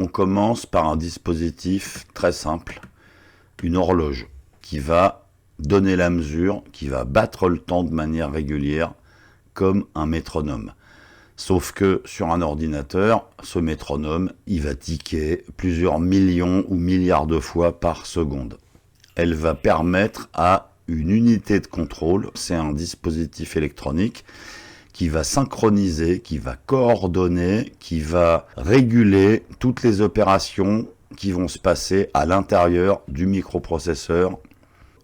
On commence par un dispositif très simple, une horloge qui va donner la mesure, qui va battre le temps de manière régulière comme un métronome. Sauf que sur un ordinateur, ce métronome, il va ticker plusieurs millions ou milliards de fois par seconde. Elle va permettre à une unité de contrôle, c'est un dispositif électronique, qui va synchroniser, qui va coordonner, qui va réguler toutes les opérations qui vont se passer à l'intérieur du microprocesseur.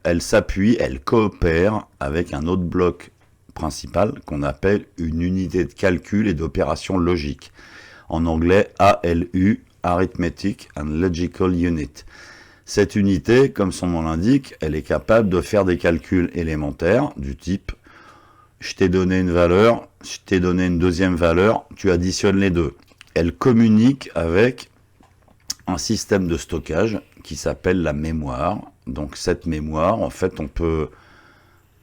Elle s'appuie, elle coopère avec un autre bloc principal qu'on appelle une unité de calcul et d'opération logique. En anglais, ALU, Arithmetic and Logical Unit. Cette unité, comme son nom l'indique, elle est capable de faire des calculs élémentaires du type je t'ai donné une valeur, je t'ai donné une deuxième valeur, tu additionnes les deux. Elle communique avec un système de stockage qui s'appelle la mémoire. Donc cette mémoire, en fait, on peut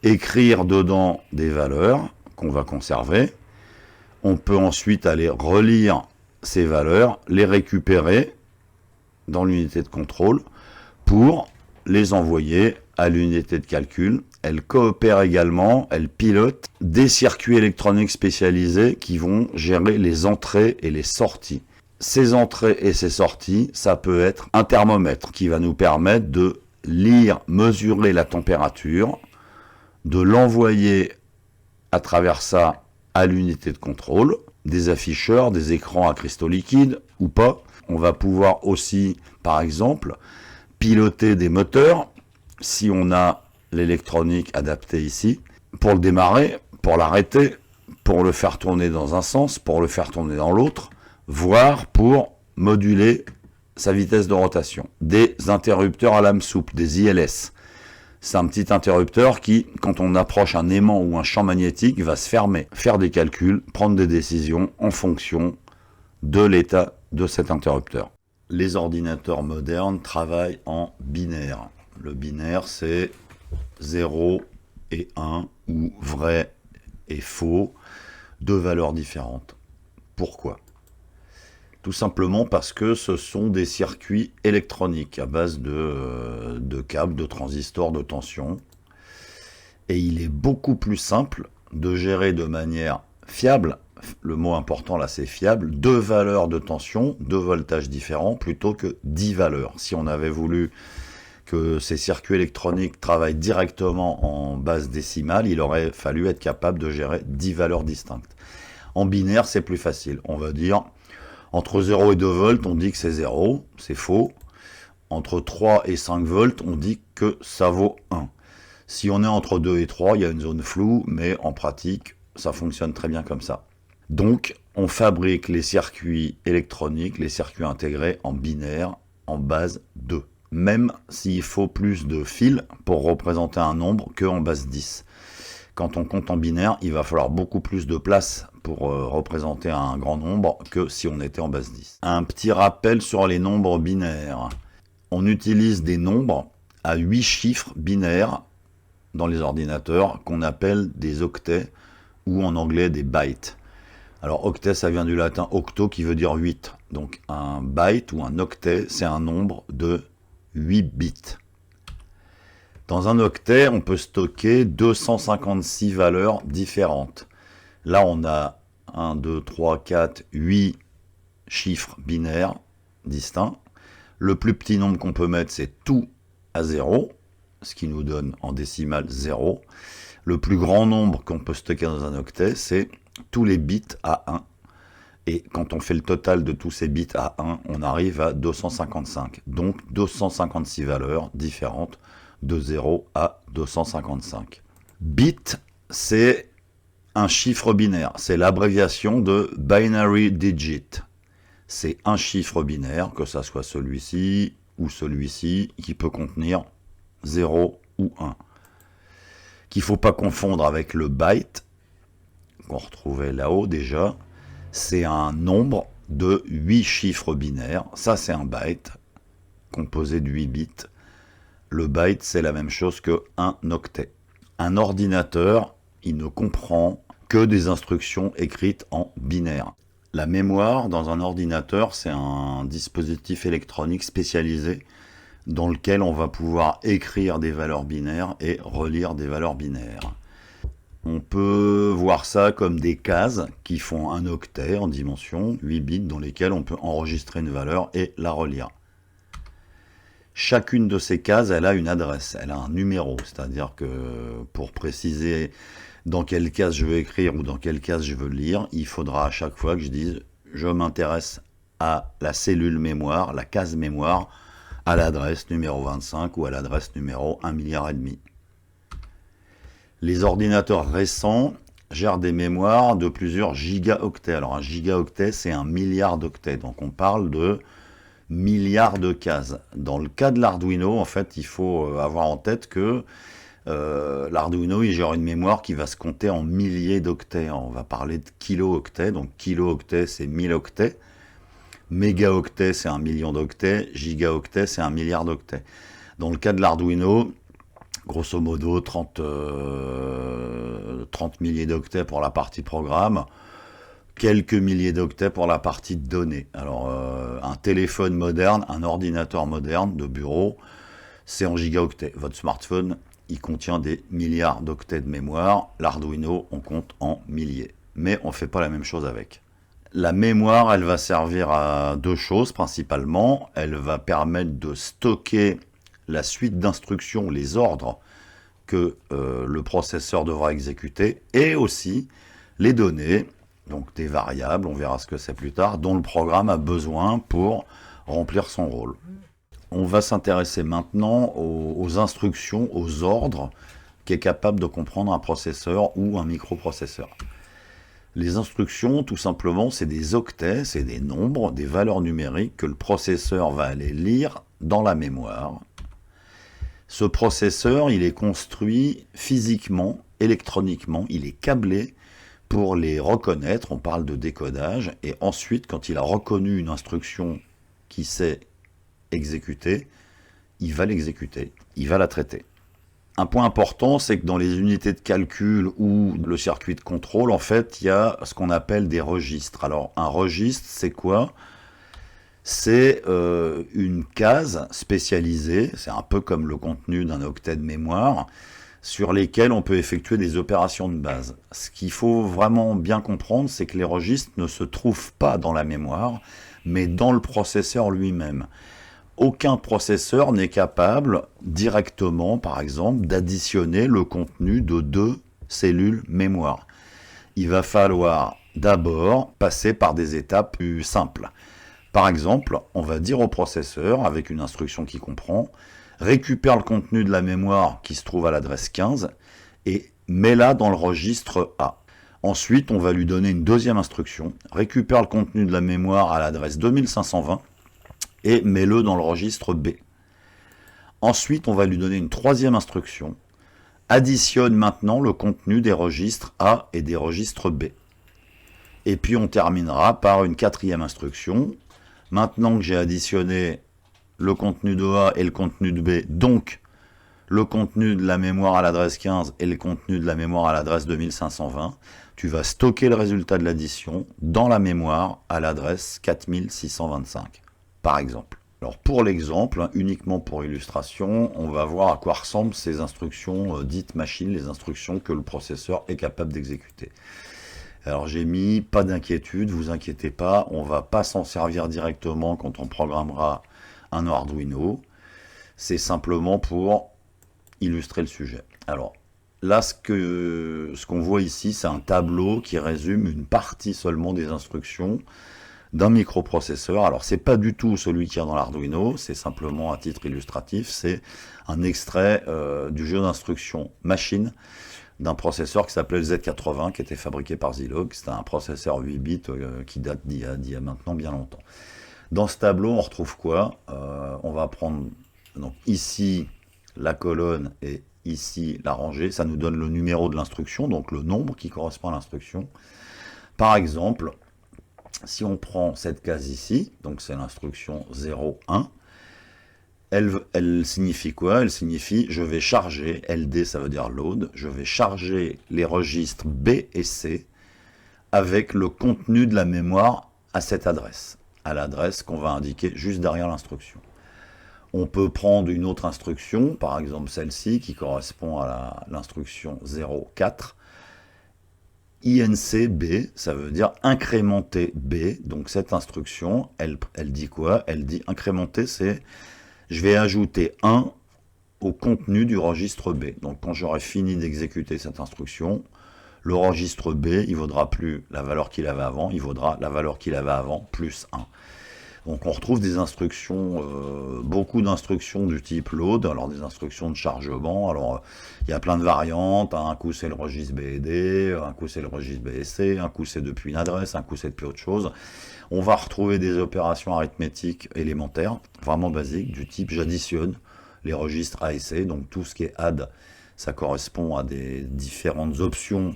écrire dedans des valeurs qu'on va conserver. On peut ensuite aller relire ces valeurs, les récupérer dans l'unité de contrôle pour les envoyer à l'unité de calcul. Elle coopère également, elle pilote des circuits électroniques spécialisés qui vont gérer les entrées et les sorties. Ces entrées et ces sorties, ça peut être un thermomètre qui va nous permettre de lire, mesurer la température, de l'envoyer à travers ça à l'unité de contrôle, des afficheurs, des écrans à cristaux liquides ou pas. On va pouvoir aussi, par exemple, piloter des moteurs si on a l'électronique adaptée ici, pour le démarrer, pour l'arrêter, pour le faire tourner dans un sens, pour le faire tourner dans l'autre, voire pour moduler sa vitesse de rotation. Des interrupteurs à lame souple, des ILS. C'est un petit interrupteur qui, quand on approche un aimant ou un champ magnétique, va se fermer, faire des calculs, prendre des décisions en fonction de l'état de cet interrupteur. Les ordinateurs modernes travaillent en binaire. Le binaire, c'est 0 et 1, ou vrai et faux, deux valeurs différentes. Pourquoi ? Tout simplement parce que ce sont des circuits électroniques à base de câbles, de transistors, de tension. Et il est beaucoup plus simple de gérer de manière fiable, le mot important là c'est fiable, deux valeurs de tension, deux voltages différents, plutôt que 10 valeurs. Si on avait voulu que ces circuits électroniques travaillent directement en base décimale, il aurait fallu être capable de gérer 10 valeurs distinctes. En binaire, c'est plus facile. On va dire, entre 0 et 2 volts, on dit que c'est 0, c'est faux. Entre 3 et 5 volts, on dit que ça vaut 1. Si on est entre 2 et 3, il y a une zone floue, mais en pratique, ça fonctionne très bien comme ça. Donc, on fabrique les circuits électroniques, les circuits intégrés en binaire, en base 2. Même s'il faut plus de fils pour représenter un nombre qu'en base 10. Quand on compte en binaire, il va falloir beaucoup plus de place pour représenter un grand nombre que si on était en base 10. Un petit rappel sur les nombres binaires. On utilise des nombres à 8 chiffres binaires dans les ordinateurs qu'on appelle des octets ou en anglais des bytes. Alors octet, ça vient du latin octo qui veut dire 8. Donc un byte ou un octet, c'est un nombre de 8 bits. Dans un octet, on peut stocker 256 valeurs différentes. Là, on a 1, 2, 3, 4, 8 chiffres binaires distincts. Le plus petit nombre qu'on peut mettre, c'est tout à 0, ce qui nous donne en décimale 0. Le plus grand nombre qu'on peut stocker dans un octet, c'est tous les bits à 1. Et quand on fait le total de tous ces bits à 1, on arrive à 255. Donc 256 valeurs différentes de 0 à 255. Bit, c'est un chiffre binaire. C'est l'abréviation de binary digit. C'est un chiffre binaire, que ça soit celui-ci ou celui-ci, qui peut contenir 0 ou 1. Qu'il ne faut pas confondre avec le byte, qu'on retrouvait là-haut déjà. C'est un nombre de 8 chiffres binaires. Ça, c'est un byte composé de 8 bits. Le byte, c'est la même chose qu'un octet. Un ordinateur, il ne comprend que des instructions écrites en binaire. La mémoire dans un ordinateur, c'est un dispositif électronique spécialisé dans lequel on va pouvoir écrire des valeurs binaires et relire des valeurs binaires. On peut voir ça comme des cases qui font un octet en dimension 8 bits dans lesquelles on peut enregistrer une valeur et la relire. Chacune de ces cases, elle a une adresse, elle a un numéro, c'est-à-dire que pour préciser dans quelle case je veux écrire ou dans quelle case je veux lire, il faudra à chaque fois que je dise je m'intéresse à la cellule mémoire, la case mémoire, à l'adresse numéro 25 ou à l'adresse numéro 1,5 milliard. Les ordinateurs récents gèrent des mémoires de plusieurs gigaoctets. Alors un gigaoctet, c'est 1 milliard d'octets, donc on parle de milliards de cases. Dans le cas de l'Arduino, en fait, il faut avoir en tête que l'Arduino, il gère une mémoire qui va se compter en milliers d'octets. On va parler de kilo-octets. Donc kilo-octet, c'est 1000 octets. Mégaoctet, c'est 1 million d'octets. Gigaoctet, c'est 1 milliard d'octets. Dans le cas de l'Arduino, grosso modo, 30 milliers d'octets pour la partie programme, quelques milliers d'octets pour la partie données. Alors, un téléphone moderne, un ordinateur moderne de bureau, c'est en gigaoctets. Votre smartphone, il contient des milliards d'octets de mémoire. L'Arduino, on compte en milliers. Mais on ne fait pas la même chose avec. La mémoire, elle va servir à deux choses principalement. Elle va permettre de stocker la suite d'instructions, les ordres que le processeur devra exécuter, et aussi les données, donc des variables, on verra ce que c'est plus tard, dont le programme a besoin pour remplir son rôle. On va s'intéresser maintenant aux instructions, aux ordres qu'est capable de comprendre un processeur ou un microprocesseur. Les instructions, tout simplement, c'est des octets, c'est des nombres, des valeurs numériques que le processeur va aller lire dans la mémoire. Ce processeur, il est construit physiquement, électroniquement, il est câblé pour les reconnaître, on parle de décodage, et ensuite, quand il a reconnu une instruction qui sait exécuter, il va l'exécuter, il va la traiter. Un point important, c'est que dans les unités de calcul ou le circuit de contrôle, en fait, il y a ce qu'on appelle des registres. Alors, un registre, c'est quoi ? C'est une case spécialisée, c'est un peu comme le contenu d'un octet de mémoire, sur lesquels on peut effectuer des opérations de base. Ce qu'il faut vraiment bien comprendre, c'est que les registres ne se trouvent pas dans la mémoire, mais dans le processeur lui-même. Aucun processeur n'est capable directement, par exemple, d'additionner le contenu de deux cellules mémoire. Il va falloir d'abord passer par des étapes plus simples. Par exemple, on va dire au processeur, avec une instruction qui comprend, récupère le contenu de la mémoire qui se trouve à l'adresse 15 et mets-la dans le registre A. Ensuite, on va lui donner une deuxième instruction, récupère le contenu de la mémoire à l'adresse 2520 et mets-le dans le registre B. Ensuite, on va lui donner une troisième instruction, additionne maintenant le contenu des registres A et des registres B. Et puis on terminera par une quatrième instruction. Maintenant que j'ai additionné le contenu de A et le contenu de B, donc le contenu de la mémoire à l'adresse 15 et le contenu de la mémoire à l'adresse 2520, tu vas stocker le résultat de l'addition dans la mémoire à l'adresse 4625, par exemple. Alors pour l'exemple, uniquement pour illustration, on va voir à quoi ressemblent ces instructions dites machines, les instructions que le processeur est capable d'exécuter. Alors j'ai mis, pas d'inquiétude, vous inquiétez pas, on va pas s'en servir directement quand on programmera un Arduino. C'est simplement pour illustrer le sujet. Alors là, ce qu'on voit ici, c'est un tableau qui résume une partie seulement des instructions d'un microprocesseur. Alors c'est pas du tout celui qu'il y a dans l'Arduino, c'est simplement à titre illustratif, c'est un extrait du jeu d'instructions machine d'un processeur qui s'appelait le Z80, qui était fabriqué par Zilog. C'était un processeur 8 bits qui date d'il y a maintenant bien longtemps. Dans ce tableau, on retrouve quoi ? On va prendre donc, ici la colonne et ici la rangée. Ça nous donne le numéro de l'instruction, donc le nombre qui correspond à l'instruction. Par exemple, si on prend cette case ici, donc c'est l'instruction 0,1, elle signifie quoi? Elle signifie je vais charger, LD ça veut dire load, je vais charger les registres B et C avec le contenu de la mémoire à cette adresse, à l'adresse qu'on va indiquer juste derrière l'instruction. On peut prendre une autre instruction, par exemple celle-ci, qui correspond à l'instruction 0,4. INC B, ça veut dire incrémenter B. Donc cette instruction, elle dit quoi? Elle dit incrémenter, c'est je vais ajouter 1 au contenu du registre B. Donc quand j'aurai fini d'exécuter cette instruction, le registre B, il vaudra plus la valeur qu'il avait avant, il vaudra la valeur qu'il avait avant plus 1. Donc on retrouve des instructions, beaucoup d'instructions du type load, alors des instructions de chargement, alors il y a plein de variantes, hein. Un coup c'est le registre BD, un coup c'est le registre BSC, un coup c'est depuis une adresse, un coup c'est depuis autre chose. On va retrouver des opérations arithmétiques élémentaires, vraiment basiques, du type j'additionne les registres A et C, donc tout ce qui est add, ça correspond à des différentes options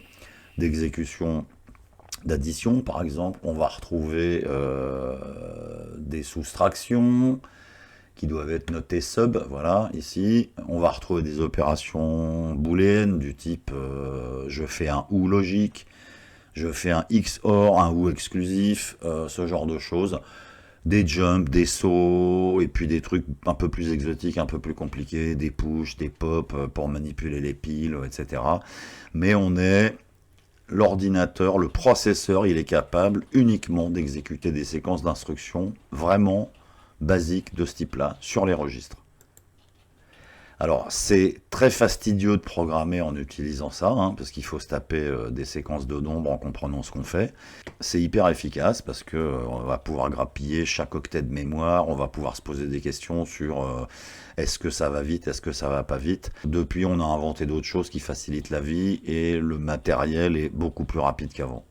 d'exécution d'addition. Par exemple, on va retrouver des soustractions qui doivent être notées sub, voilà, ici. On va retrouver des opérations booléennes du type je fais un OU logique, je fais un XOR, un OU exclusif, ce genre de choses. Des jumps, des sauts, et puis des trucs un peu plus exotiques, un peu plus compliqués, des push, des pop pour manipuler les piles, etc. Mais l'ordinateur, le processeur, il est capable uniquement d'exécuter des séquences d'instructions vraiment basiques de ce type-là sur les registres. Alors, c'est très fastidieux de programmer en utilisant ça, hein, parce qu'il faut se taper des séquences de nombres en comprenant ce qu'on fait. C'est hyper efficace parce qu'on va pouvoir grappiller chaque octet de mémoire, on va pouvoir se poser des questions sur est-ce que ça va vite, est-ce que ça va pas vite. Depuis, on a inventé d'autres choses qui facilitent la vie et le matériel est beaucoup plus rapide qu'avant.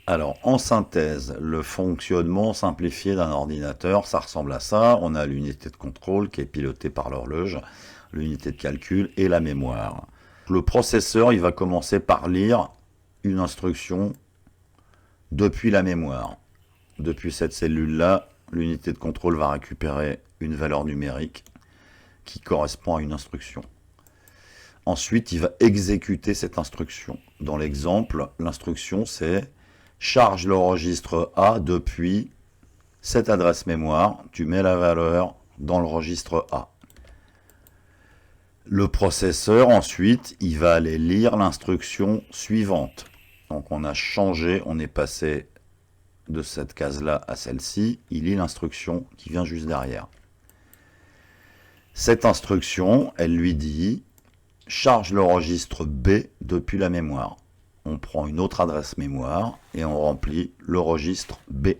Alors, en synthèse, le fonctionnement simplifié d'un ordinateur, ça ressemble à ça. On a l'unité de contrôle qui est pilotée par l'horloge, l'unité de calcul et la mémoire. Le processeur, il va commencer par lire une instruction depuis la mémoire. Depuis cette cellule-là, l'unité de contrôle va récupérer une valeur numérique qui correspond à une instruction. Ensuite, il va exécuter cette instruction. Dans l'exemple, l'instruction, c'est charge le registre A depuis cette adresse mémoire, tu mets la valeur dans le registre A. Le processeur, ensuite, il va aller lire l'instruction suivante. Donc on a changé, on est passé de cette case-là à celle-ci, il lit l'instruction qui vient juste derrière. Cette instruction, elle lui dit charge le registre B depuis la mémoire. On prend une autre adresse mémoire et on remplit le registre B.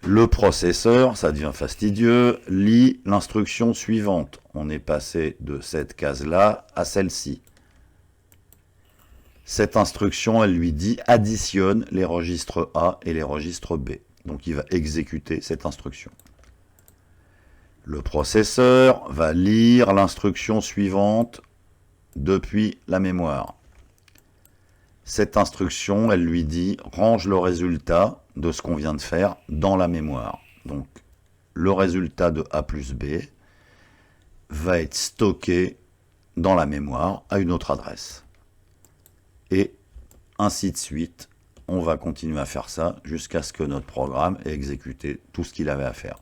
Le processeur, ça devient fastidieux, lit l'instruction suivante. On est passé de cette case-là à celle-ci. Cette instruction, elle lui dit additionne les registres A et les registres B. Donc il va exécuter cette instruction. Le processeur va lire l'instruction suivante depuis la mémoire. Cette instruction, elle lui dit range le résultat de ce qu'on vient de faire dans la mémoire. Donc le résultat de A plus B va être stocké dans la mémoire à une autre adresse. Et ainsi de suite, on va continuer à faire ça jusqu'à ce que notre programme ait exécuté tout ce qu'il avait à faire.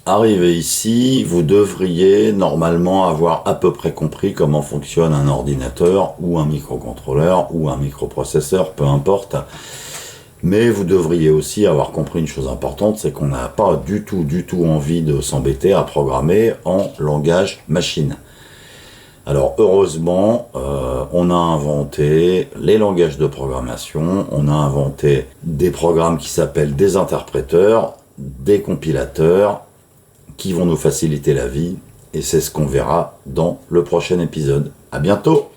Arrivé ici, vous devriez normalement avoir à peu près compris comment fonctionne un ordinateur ou un microcontrôleur ou un microprocesseur, peu importe. Mais vous devriez aussi avoir compris une chose importante, c'est qu'on n'a pas du tout envie de s'embêter à programmer en langage machine. Alors heureusement, on a inventé les langages de programmation, on a inventé des programmes qui s'appellent des interpréteurs, des compilateurs, qui vont nous faciliter la vie, et c'est ce qu'on verra dans le prochain épisode. À bientôt!